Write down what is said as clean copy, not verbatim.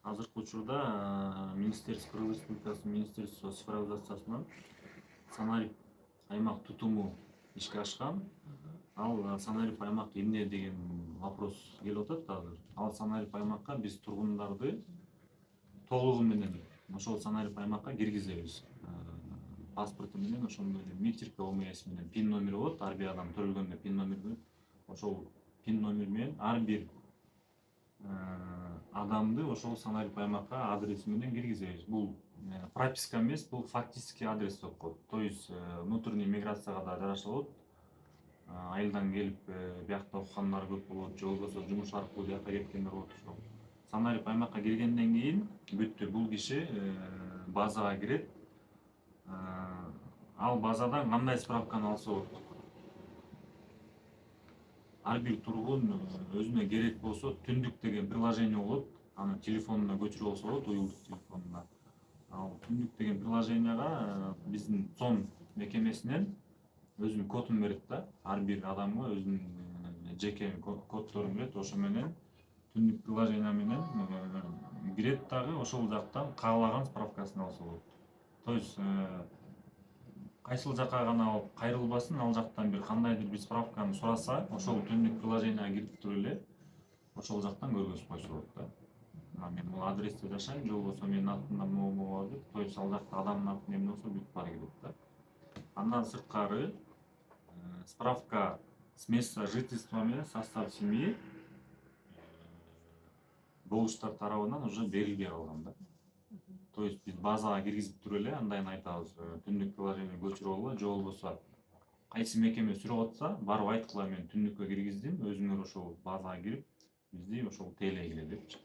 Азыркы учурда Министерство Кыргыз Республикасы Министерство цифровизациясынан Санарип аймак тутуму ишке ашкан. Ал Санарип аймак эмне деген вопрос келип атат азыр. Ал Санарип аймакка биз тургундарды толугу менен ошол Санарип аймакка киргизебиз. Паспорту менен ошондой митирка ОМС менен пин номери болот. Ар бир адам төрөлгөндө пин номер болот. Ошол пин номер менен ар бир адамды ошол Санарип аймакка адреси менен киргизебиз. Бул прописка эмес, бул фактический адрес деп коет. То есть внутренний миграцияга да жараша болот. Айылдан келип биякта окугандар көп болот, же болбосо жумуш аркылуу бияка кеткендер болот. Ошол Санарип аймакка киргенден кийин бүттү, бул киши базага кирет. Ал базадан кандай справканы алса болот? Ар бир тургун өзүнө керек болсо түндүк деген приложение болот. Аны телефонуна көчүрүп алса болот, уюлдук телефонуна. Ал түндүк деген приложенияга биздин ЦОН мекемесинен өзүнүн кодун берет да. Ар бир адамга өзүнүн жеке коддорун берет. Ошо менен түндүк приложение менен кирет дагы ошол жактан каалаган справкасын алса болот. То есть кайсыл жака гана алып кайрылбасын, ал жактан бир кандайдыр бир справканы сураса, ошол түндүк приложенияга кирип туруп эле ошол жактан көргөзүп койсо болот да. Мен бул адресте жашайм, же болбосо менин атымда могу бар деп, то есть ал жакта адамдын аты эмне болсо бүт баары кирет да. Андан сырткары справка с места жительства менен состав семьи болуштар тарабынан уже берилбей калган да. То есть биз базага киргизип туруп эле андайын айтабыз, түндүк приложение көчүрүп алгыла, же болбосо кайсы мекеме сурап атса, барып айткыла, мен түндүккө киргиздим, өзүңөр ошол базага кирип бизди ошол тейлегиле депчи.